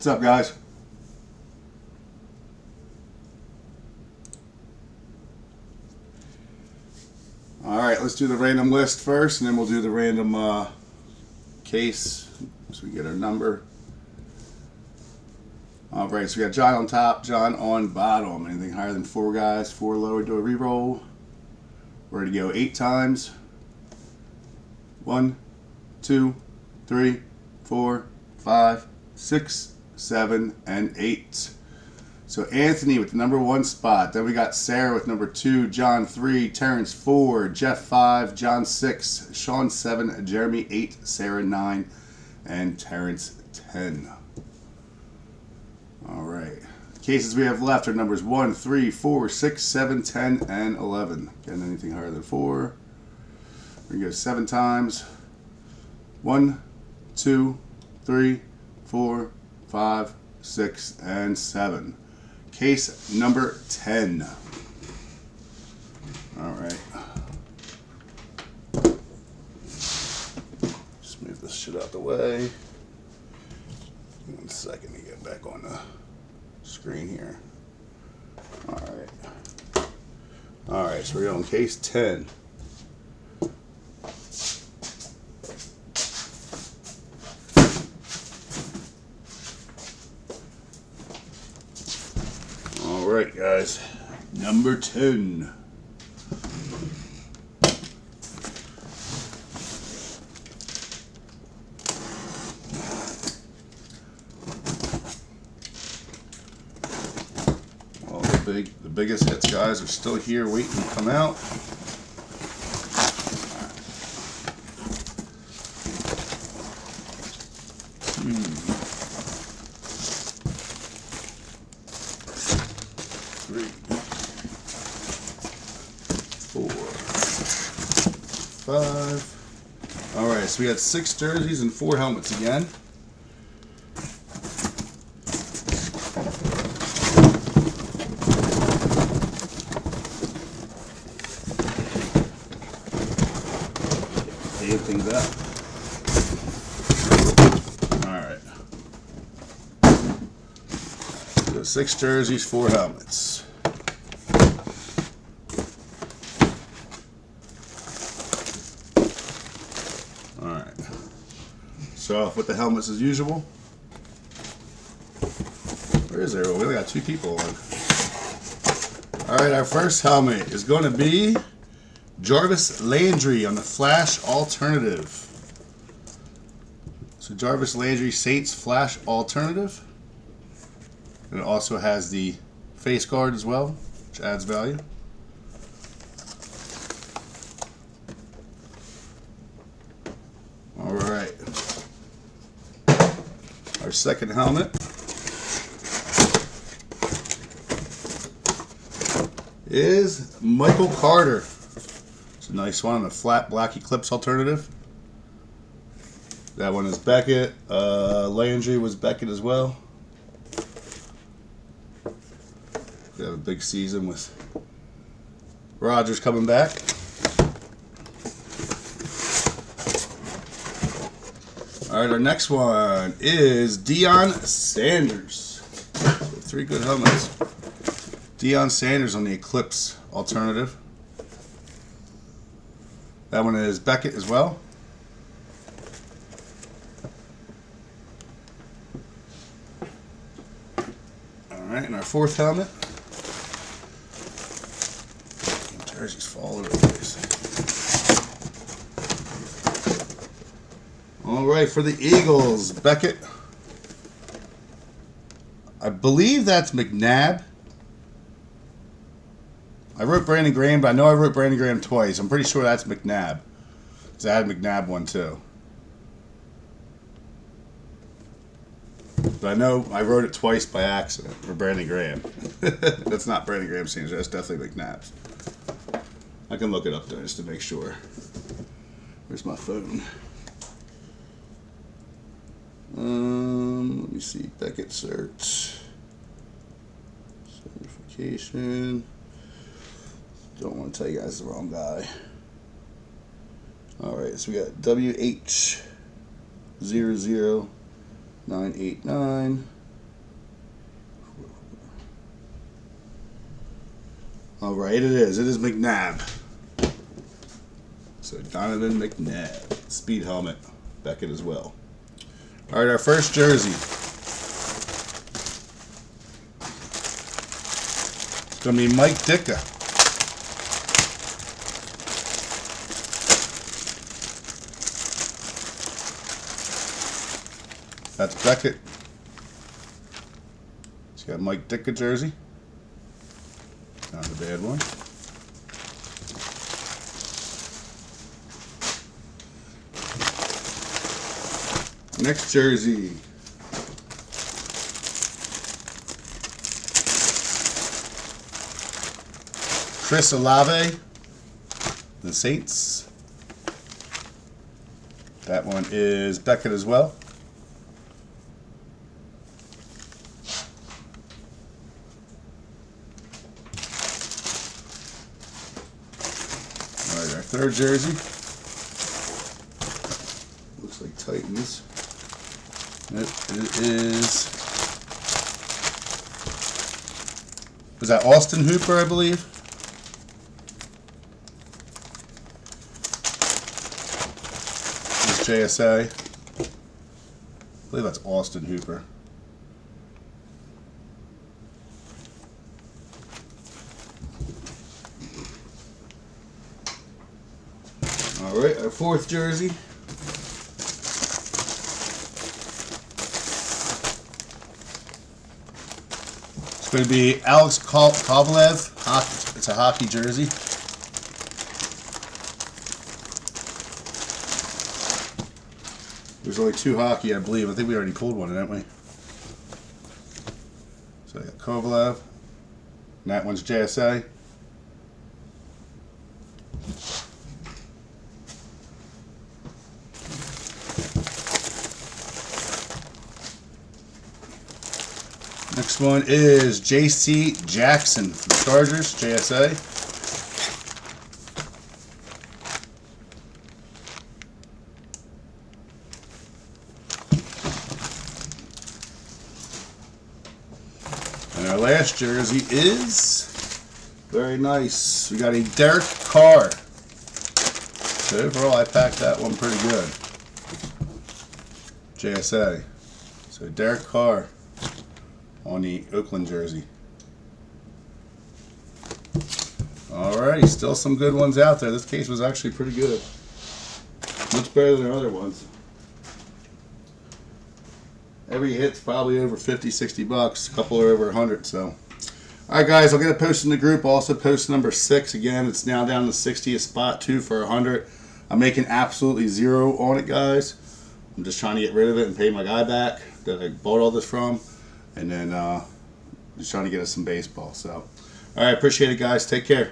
What's up, guys? Alright, let's do the random list first, and then we'll do the random case so we get our number. Alright, so we got John on top, John on bottom. Anything higher than 4, guys? 4 lower, do a re-roll. We're ready to go 8 times. 1, 2, 3, 4, 5, 6, 7, and 8. So Anthony with the number 1 spot. Then we got Sarah with number 2, John 3, Terrence 4, Jeff 5, John 6, Sean 7, Jeremy 8, Sarah 9, and Terrence 10. All right. Cases we have left are numbers 1, 3, 4, 6, 7, 10, and 11. Again, anything higher than 4. We're going to go 7 times. 1, 2, 3, 4, 5, 6, and 7. Case number 10. All right. Just move this shit out the way. 1 second to get back on the screen here. All right. All right, so we're on case 10. All right, guys. Number 10. The biggest hits, guys, are still here waiting to come out. Three, 4, 5. All right, so we got 6 jerseys and 4 helmets again. Things up. Alright. So 6 jerseys, 4 helmets. Alright. So with the helmets as usual. Where is everyone? We only got 2 people on. Alright, our first helmet is going to be Jarvis Landry on the Flash Alternative. So Jarvis Landry Saints Flash Alternative. And it also has the face guard as well, which adds value. Alright. Our second helmet is Michael Carter. Nice one on the flat black Eclipse Alternative. That one is Beckett. Landry was Beckett as well. We have a big season with Rodgers coming back. Alright, our next one is Deion Sanders. So 3 good helmets. Deion Sanders on the Eclipse Alternative. That one is Beckett as well. Alright, and our 4th helmet. Jerseys fall all over the place. Alright, for the Eagles, Beckett. I believe that's McNabb. I wrote Brandon Graham, but I know I wrote Brandon Graham twice. I'm pretty sure that's McNabb. Because I had McNabb one too. But I know I wrote it twice by accident for Brandon Graham. That's not Brandon Graham's signature. That's definitely McNabb's. I can look it up there just to make sure. Where's my phone? Let me see. Beckett certs. Certification. Don't want to tell you guys the wrong guy. Alright, so we got WH00989. All right, it is. It is McNabb. So Donovan McNabb. Speed helmet. Beckett as well. All right, our first jersey. It's going to be Mike Ditka. That's Beckett. He's got Mike Ditka jersey. Not a bad one. Next jersey. Chris Olave, the Saints. That one is Beckett as well. All right, our third jersey. Looks like Titans. It is. Was that Austin Hooper, I believe? This JSA. I believe that's Austin Hooper. All right, our fourth jersey. It's going to be Alex Kovalev. It's a hockey jersey. There's only two hockey, I believe. I think we already pulled one, didn't we? So I got Kovalev. And that one's JSA. Next one is J.C. Jackson for the Chargers, JSA. And our last jersey is very nice. We got a Derek Carr. So overall, I packed that one pretty good. JSA. So Derek Carr on the Oakland jersey. Alrighty, still some good ones out there. This case was actually pretty good. Much better than other ones. Every hit's probably over 50, 60 bucks. A couple are over 100, so. Alright guys, I'll get a post in the group. Also post number 6 again. It's now down to the 60th spot, 2 for 100. I'm making absolutely zero on it, guys. I'm just trying to get rid of it and pay my guy back that I bought all this from. And then just trying to get us some baseball. So, all right, appreciate it, guys. Take care.